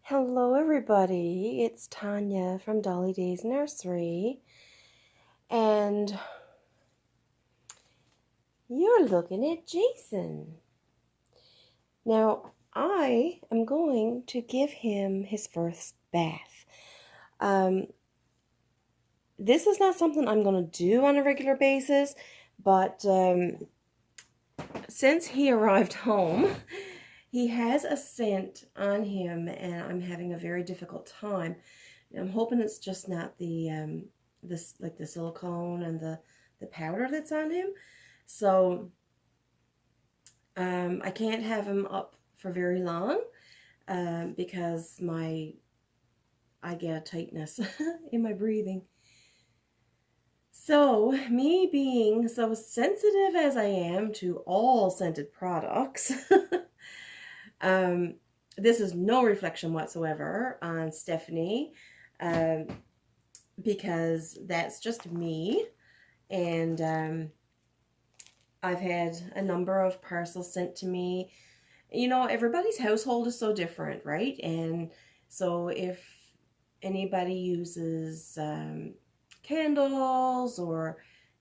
Hello everybody, it's Tanya from Dolly Day's Nursery, and you're looking at Jaizyn. Now, I am going to give him his first bath. This is not something I'm going to do on a regular basis, but since he arrived home, he has a scent on him, and I'm having a very difficult time. I'm hoping it's just not the the silicone and the powder that's on him. So I can't have him up for very long because I get a tightness in my breathing. So me being so sensitive as I am to all scented products, this is no reflection whatsoever on Stephanie, because that's just me. And I've had a number of parcels sent to me. You know, everybody's household is so different, right? And so if anybody uses candles or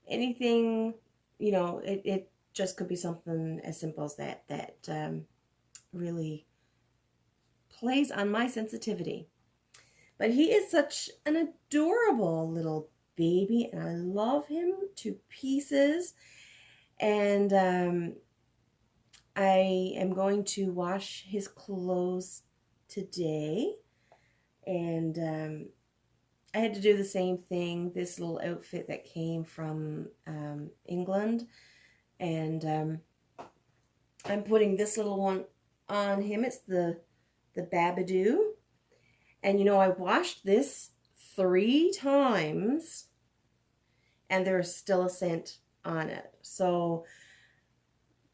anything, you know, it just could be something as simple as that really plays on my sensitivity. But he is such an adorable little baby, and I love him to pieces. And I am going to wash his clothes today. And I had to do the same thing, this little outfit that came from England. And I'm putting this little one on him. It's the Babadoo. And you know, I washed this 3 times and there's still a scent on it. So,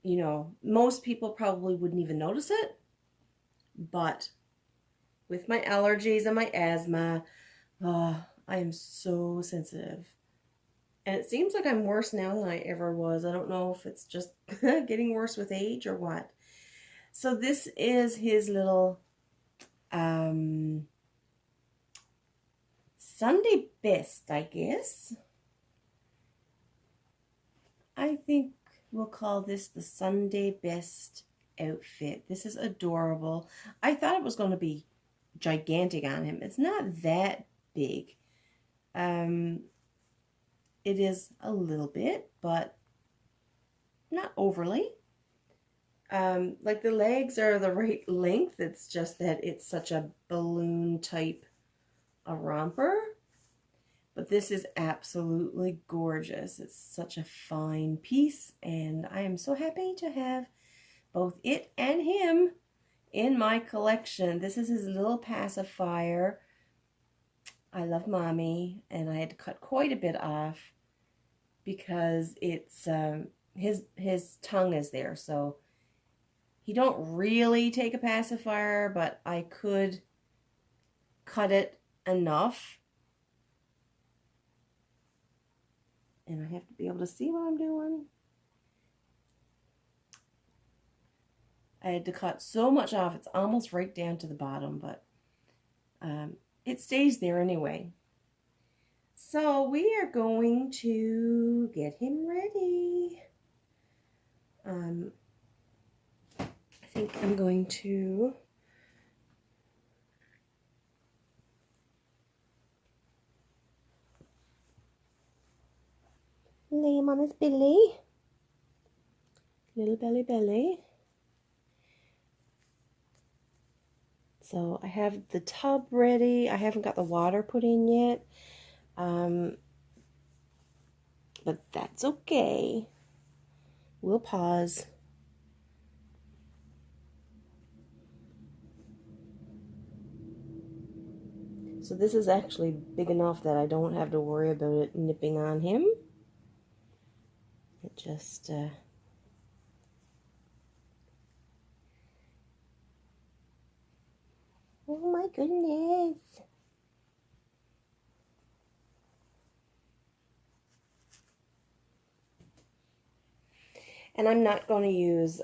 you know, most people probably wouldn't even notice it. But with my allergies and my asthma, I am so sensitive. And it seems like I'm worse now than I ever was. I don't know if it's just getting worse with age or what. So this is his little Sunday best, I guess. I think we'll call this the Sunday best outfit. This is adorable. I thought it was going to be gigantic on him. It's not that big. It is a little bit, but not overly. Like the legs are the right length. It's just that it's such a balloon type a romper. But this is absolutely gorgeous. It's such a fine piece, and I am so happy to have both it and him in my collection. This is his little pacifier. I love Mommy, and I had to cut quite a bit off because it's his tongue is there, so he don't really take a pacifier, but I could cut it enough. And I have to be able to see what I'm doing. I had to cut so much off, it's almost right down to the bottom, but it stays there anyway. So we are going to get him ready. I think I'm going to lay him on his belly. Little belly. So I have the tub ready. I haven't got the water put in yet. But that's okay. We'll pause. So this is actually big enough that I don't have to worry about it nipping on him. It just oh my goodness. And I'm not going to use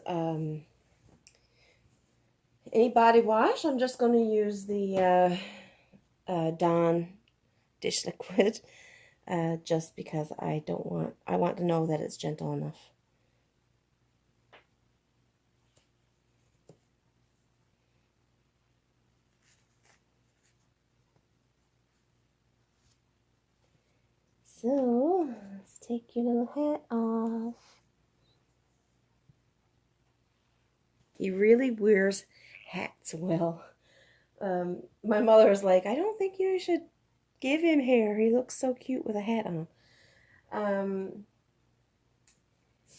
any body wash, I'm just going to use the Dawn dish liquid, just because I want to know that it's gentle enough. So, let's take your little hat off. He really wears hats well. My mother was like, I don't think you should give him hair. He looks so cute with a hat on.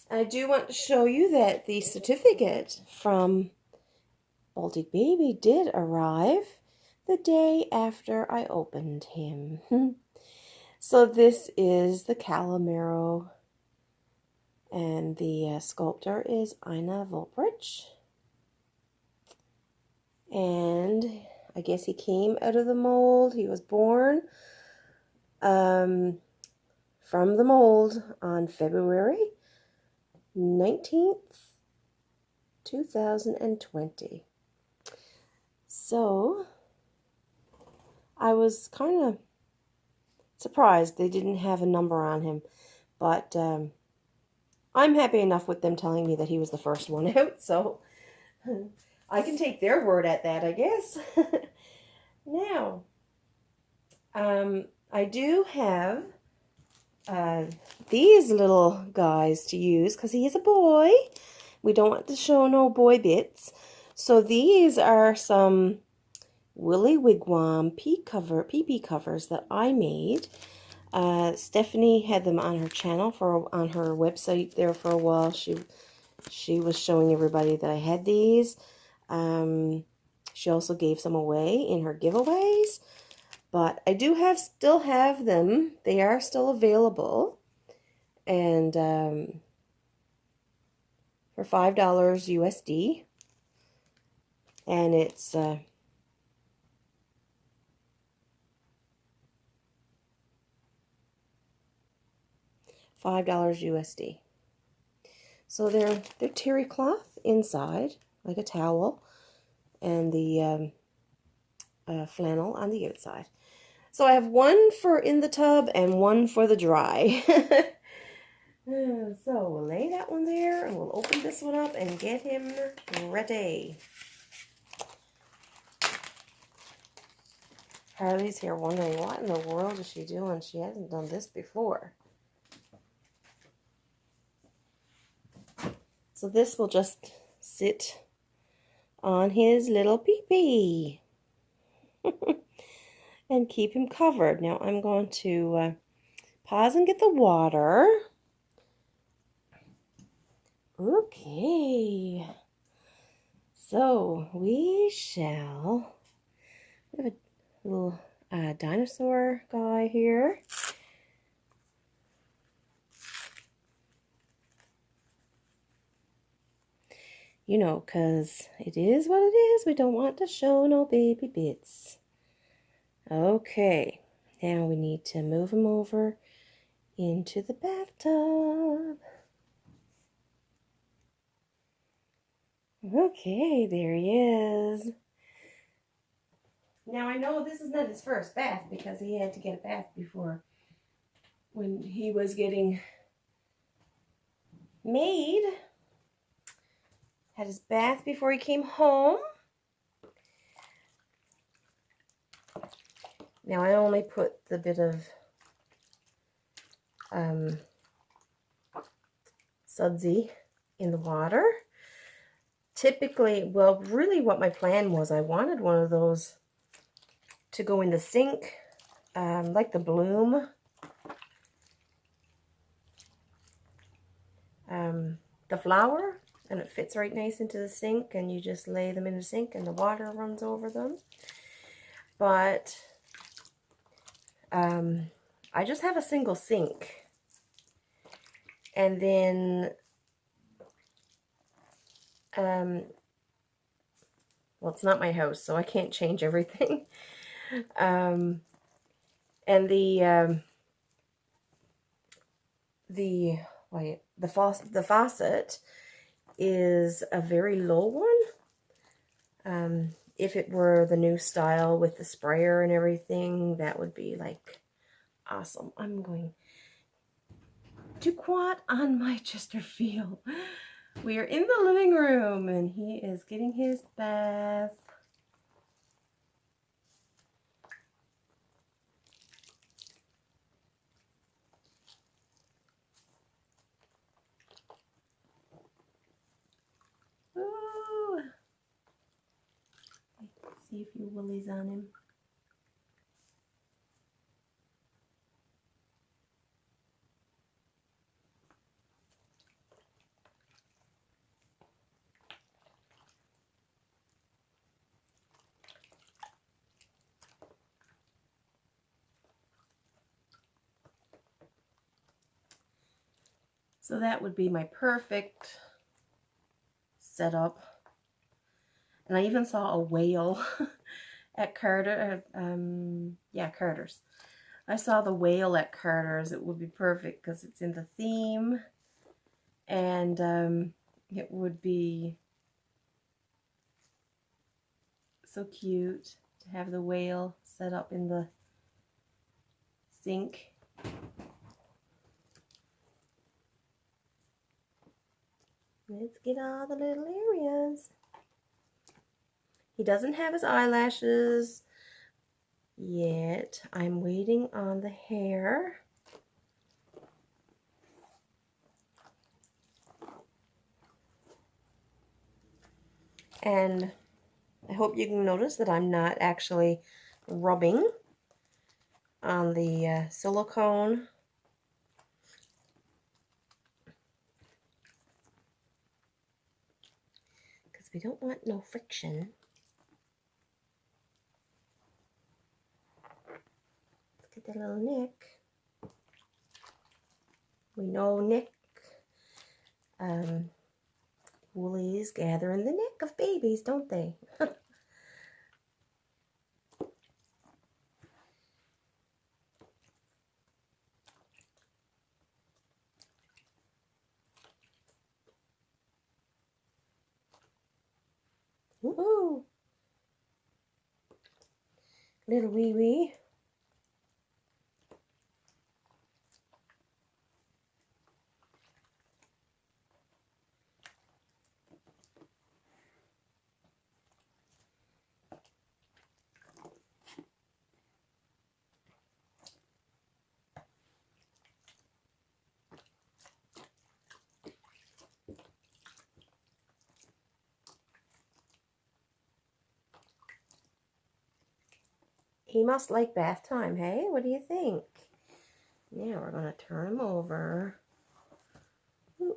I do want to show you that the certificate from Baltic Baby did arrive the day after I opened him. So this is the Calamero, and the sculptor is Ina Volprich. And I guess he came out of the mold. He was born from the mold on February 19th, 2020. So I was kind of surprised they didn't have a number on him, but I'm happy enough with them telling me that he was the first one out, so I can take their word at that, I guess. Now, I do have these little guys to use because he is a boy. We don't want to show no boy bits. So these are some Willy Wigwam PP covers that I made. Stephanie had them on her channel on her website there for a while. She was showing everybody that I had these. She also gave some away in her giveaways, but I do still have them. They are still available, and for $5 USD, and it's $5 USD. So they're terry cloth inside, like a towel, and the flannel on the outside. So I have one for in the tub and one for the dry. So we'll lay that one there, and we'll open this one up and get him ready. Harley's here wondering, what in the world is she doing? She hasn't done this before. So this will just sit on his little pee-pee and keep him covered. Now I'm going to pause and get the water. Okay. So we have a little dinosaur guy here. You know, because it is what it is. We don't want to show no baby bits. Okay, now we need to move him over into the bathtub. Okay, there he is. Now I know this is not his first bath because he had to get a bath before when he was getting made. Had his bath before he came home. Now I only put the bit of sudsy in the water. Typically, well, really what my plan was, I wanted one of those to go in the sink, like the Bloom. The flower, and it fits right nice into the sink, and you just lay them in the sink and the water runs over them. But I just have a single sink, and then well, it's not my house, so I can't change everything. And the faucet is a very low one. If it were the new style with the sprayer and everything, that would be like awesome. I'm going to quat on my Chesterfield. We are in the living room and he is getting his bath. Ooh. See a few woolies on him. So that would be my perfect setup. And I even saw a whale at Carter's. I saw the whale at Carter's. It would be perfect because it's in the theme. And it would be so cute to have the whale set up in the sink. Let's get all the little areas. He doesn't have his eyelashes yet. I'm waiting on the hair. And I hope you can notice that I'm not actually rubbing on the silicone. Because we don't want no friction. Let's get that little nick. We know Nick. Woolies gather in the neck of babies, don't they? Woohoo! Little wee wee. He must like bath time, hey? What do you think? Now we're going to turn him over. Ooh.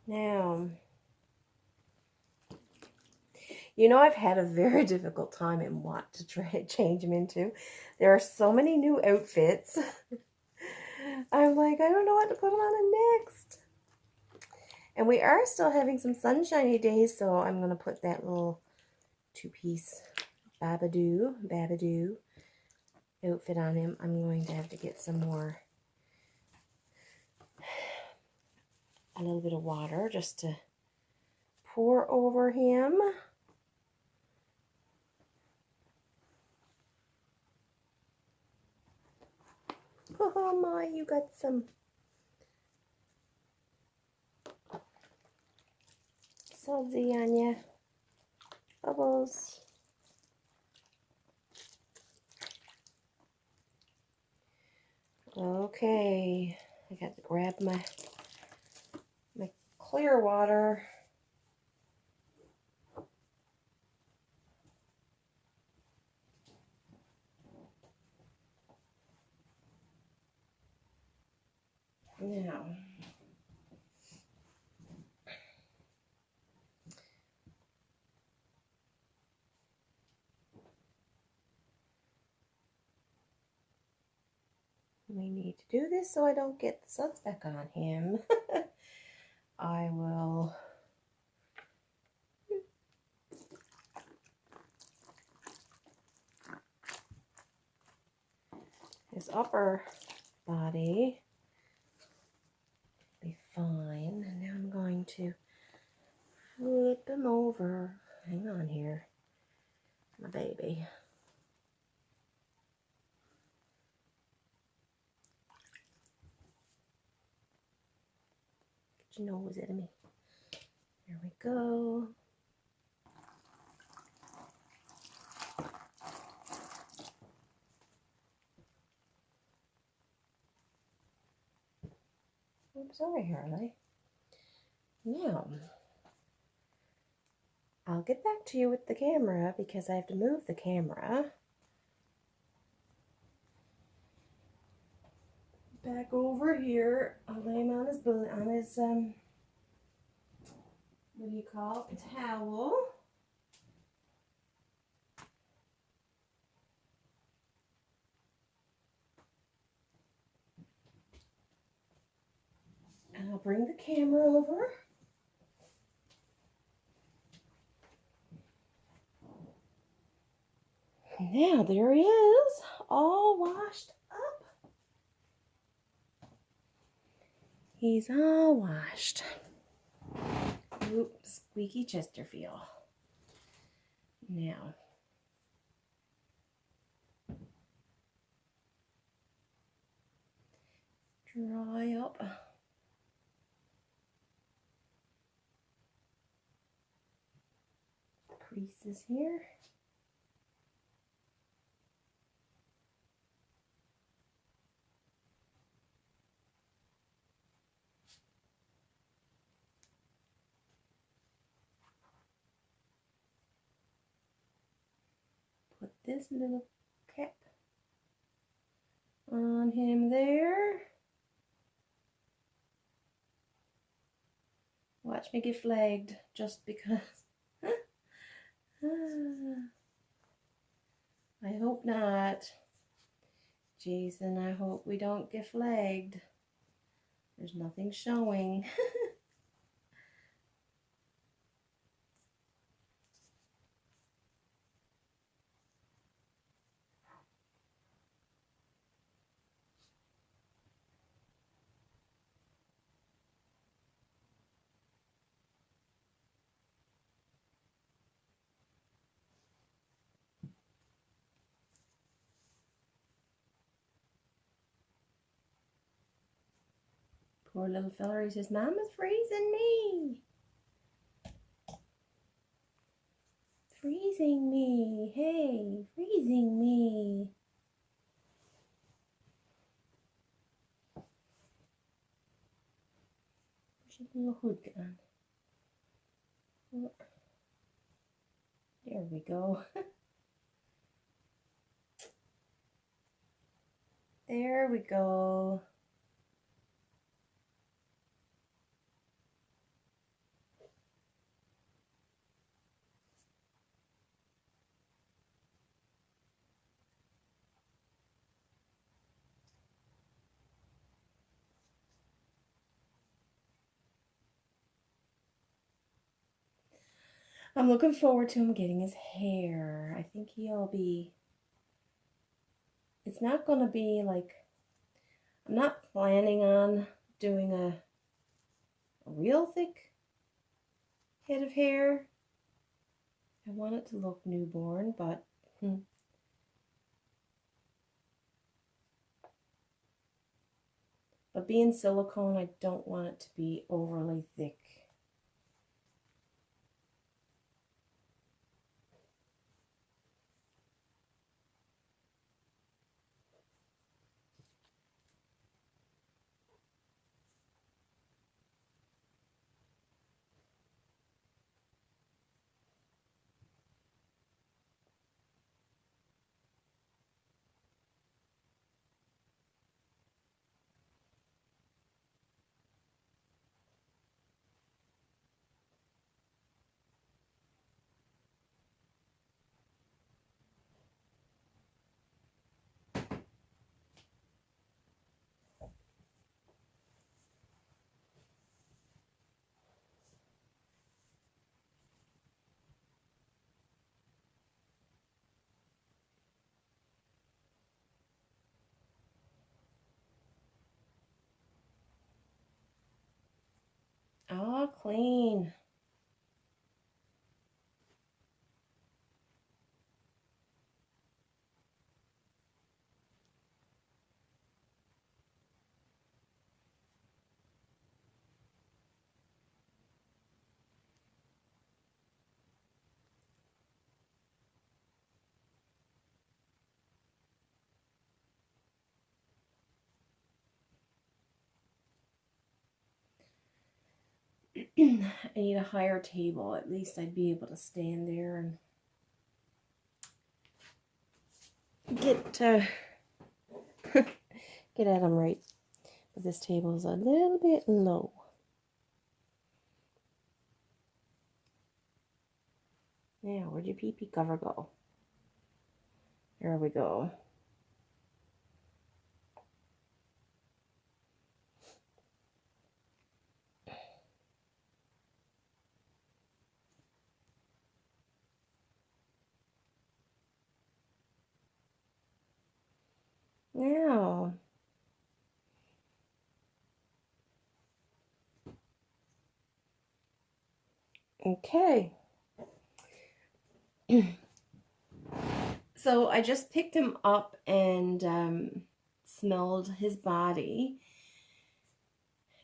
Now, you know, I've had a very difficult time in what to change him into. There are so many new outfits. I'm like, I don't know what to put him on next. And we are still having some sunshiny days, so I'm going to put that little two-piece babadoo outfit on him. I'm going to have to get some more, a little bit of water just to pour over him. Oh my, you got some sudsy on you. Bubbles. Okay, I got to grab my clear water. Now, We need to do this so I don't get the suds back on him. I will his upper body be fine. And now I'm going to flip him over. Hang on here, my baby. Get your nose at me. There we go. I'm sorry, Harley. Now, I'll get back to you with the camera because I have to move the camera back over here. I'll lay him on his what do you call it? A towel. And I'll bring the camera over. Now there he is, all washed up. He's all washed. Oops, squeaky Chesterfield. Now, dry up the creases here. Put this little cap on him there. Watch me get flagged just because. I hope not. Jason, I hope we don't get flagged. There's nothing showing. Poor little fella, he says, Mama's freezing me. Freezing me. Hey, freezing me. Where's your little hood gone? There we go. There we go. I'm looking forward to him getting his hair. I think he'll be, it's not going to be like, I'm not planning on doing a real thick head of hair. I want it to look newborn, but being silicone, I don't want it to be overly thick. All clean. I need a higher table. At least I'd be able to stand there and get get at them right. But this table is a little bit low. Now, where'd your pee-pee cover go? There we go. Now, okay. So I just picked him up and smelled his body.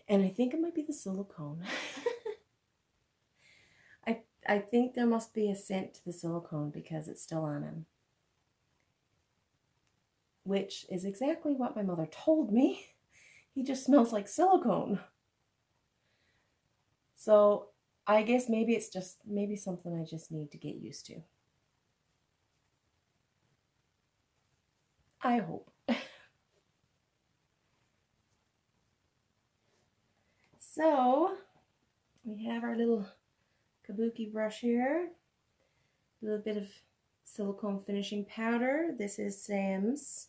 And I think it might be the silicone. I think there must be a scent to the silicone because it's still on him. Which is exactly what my mother told me. He just smells like silicone. So I guess maybe it's just something I just need to get used to. I hope. So we have our little kabuki brush here. A little bit of silicone finishing powder. This is Sam's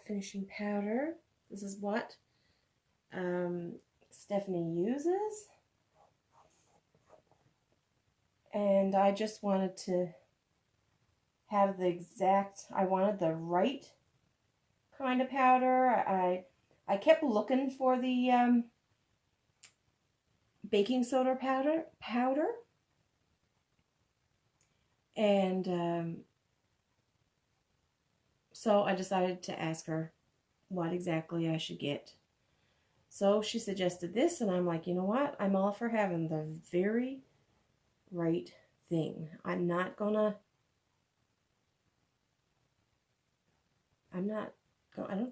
finishing powder. This is what Stephanie uses. And I just wanted to have I wanted the right kind of powder. I kept looking for the baking soda powder. And so I decided to ask her what exactly I should get. So she suggested this, and I'm like, you know what? I'm all for having the very right thing. I don't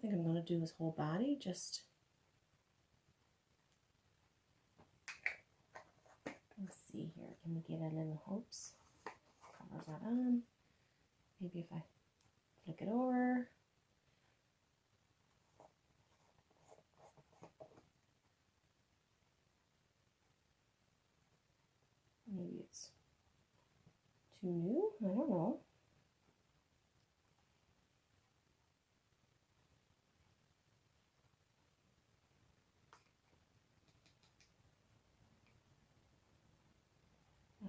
think I'm gonna do his whole body, just let's see here. Can we get a little hopes? Cover that on. Maybe if I flick it over. Maybe it's too new. I don't know.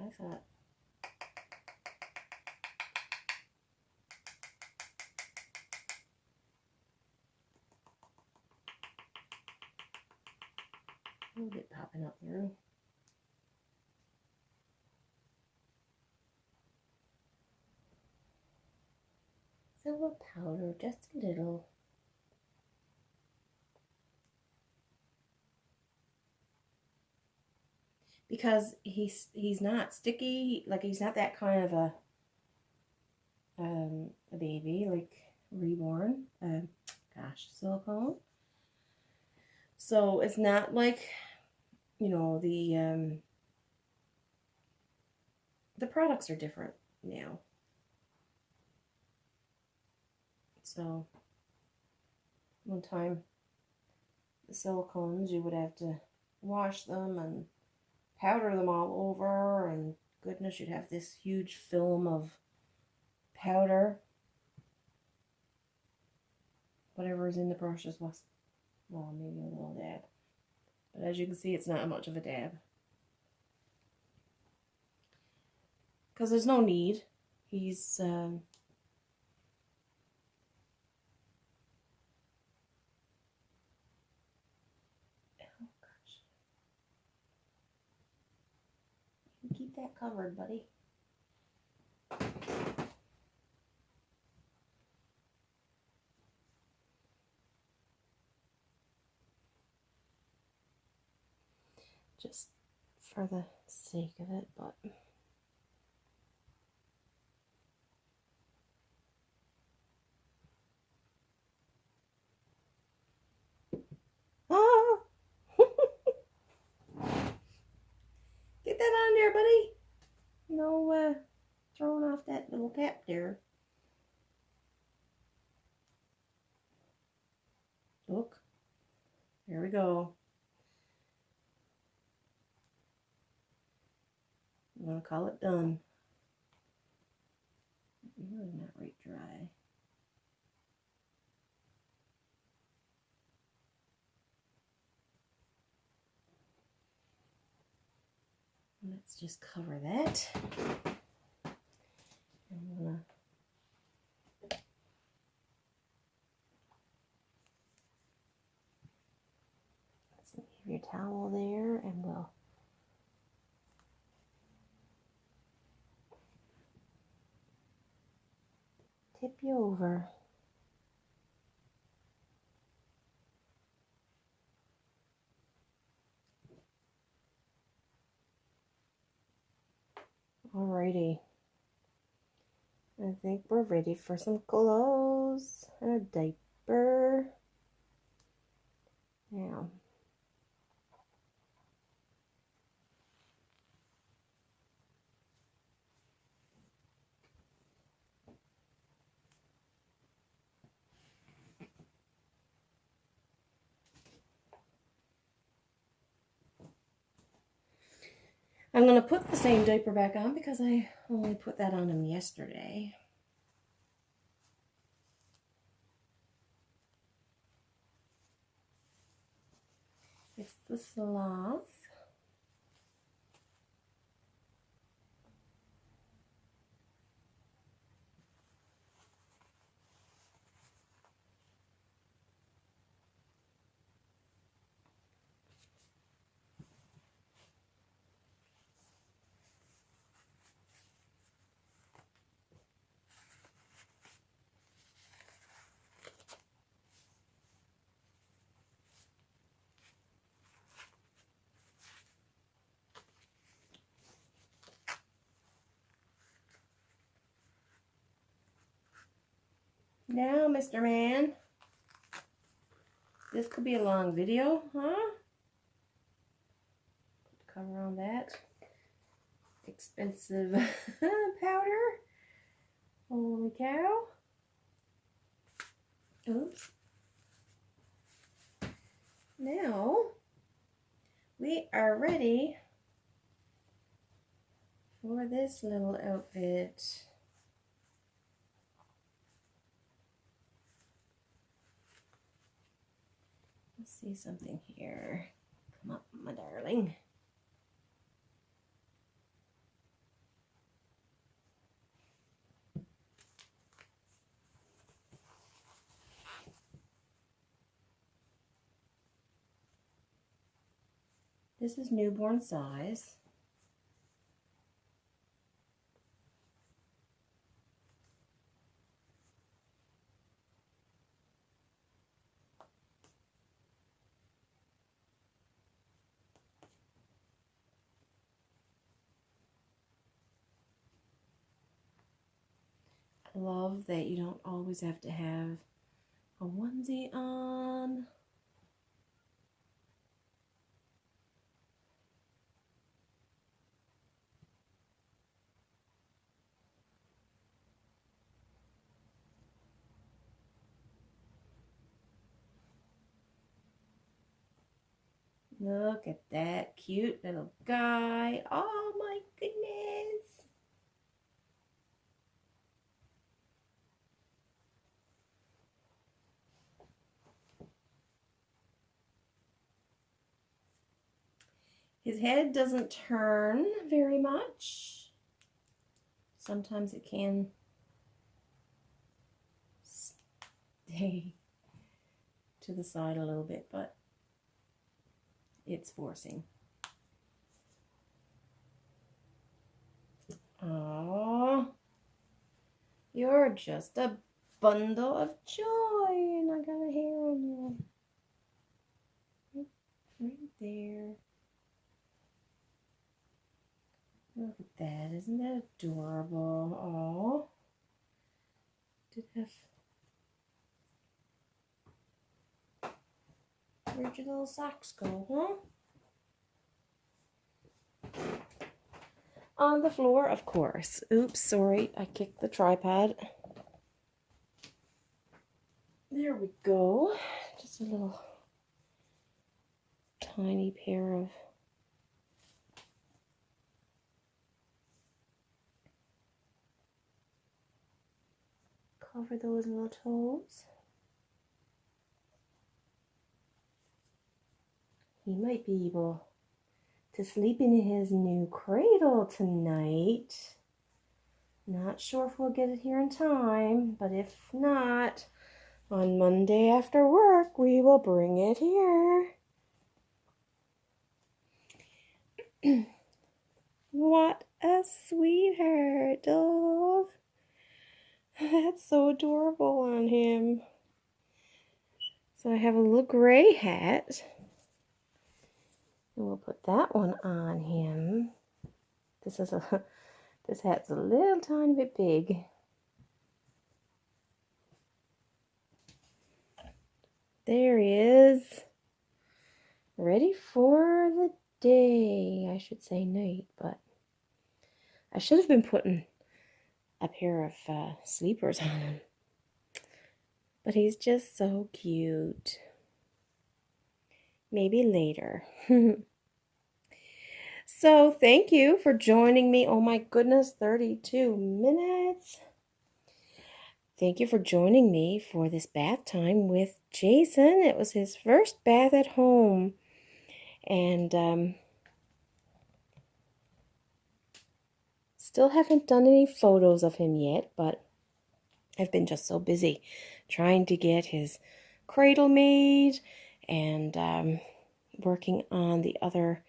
I thought a little bit popping up through. Silver powder, just a little. Because he's not sticky, like he's not that kind of a baby, like reborn. Silicone. So it's not like, you know, the products are different now. So one time the silicones, you would have to wash them and powder them all over, and goodness, you'd have this huge film of powder. Whatever is in the brushes was, well, maybe a little dab. But as you can see, it's not much of a dab. Because there's no need. He's keep that covered, buddy. Just for the sake of it, but oh, get that on there, buddy. No throwing off that little cap there. Look, there we go. I'm gonna call it done. Really not right dry. Let's just cover that. I'm gonna leave your towel there, and we'll tip you over. Alrighty. I think we're ready for some clothes and a diaper. Now, I'm going to put the same diaper back on because I only put that on him yesterday. It's the Sloth. Now, Mr. Man, this could be a long video, huh? Put the cover on that. Expensive powder. Holy cow. Oops. Now, we are ready for this little outfit. Let's see something here. Come up, my darling. This is newborn size. I love that you don't always have to have a onesie on. Look at that cute little guy. Oh my goodness. His head doesn't turn very much. Sometimes it can stay to the side a little bit, but it's forcing. Aww. You're just a bundle of joy, and I got a hair on you. Right there. Look at that. Isn't that adorable? Aww. Did have... Where'd your little socks go, huh? On the floor, of course. Oops, sorry. I kicked the tripod. There we go. Just a little tiny pair of cover those little toes. He might be able to sleep in his new cradle tonight. Not sure if we'll get it here in time, but if not, on Monday after work, we will bring it here. What a sweetheart. Oh, that's so adorable on him. So I have a little gray hat. And we'll put that one on him. This hat's a little tiny bit big. There he is. Ready for the day. I should say night, but I should have been putting a pair of sleepers on him. But he's just so cute. Maybe later. So thank you for joining me. Oh my goodness, 32 minutes. Thank you for joining me for this bath time with Jaizyn. It was his first bath at home. And still haven't done any photos of him yet, but I've been just so busy trying to get his cradle made and working on the other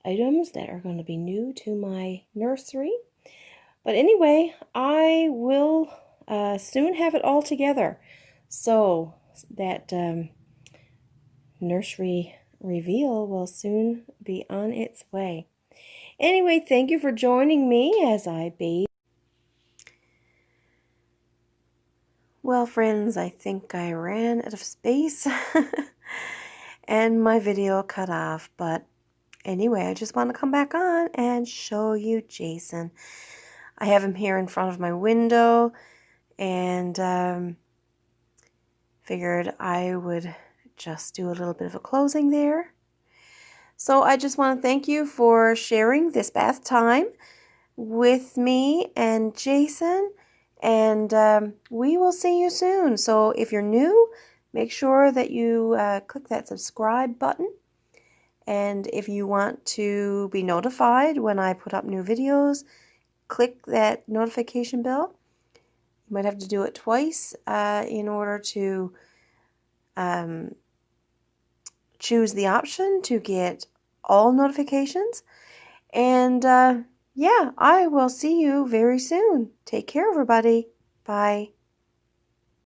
items that are going to be new to my nursery. But anyway, I will soon have it all together, so that nursery reveal will soon be on its way. Anyway, thank you for joining me as I bathe. Well, friends, I think I ran out of space and my video cut off, but anyway, I just want to come back on and show you Jaizyn. I have him here in front of my window, and figured I would just do a little bit of a closing there. So I just want to thank you for sharing this bath time with me and Jaizyn, and we will see you soon. So if you're new, make sure that you click that subscribe button. And if you want to be notified when I put up new videos, click that notification bell. You might have to do it twice in order to choose the option to get all notifications. And yeah, I will see you very soon. Take care, everybody. Bye.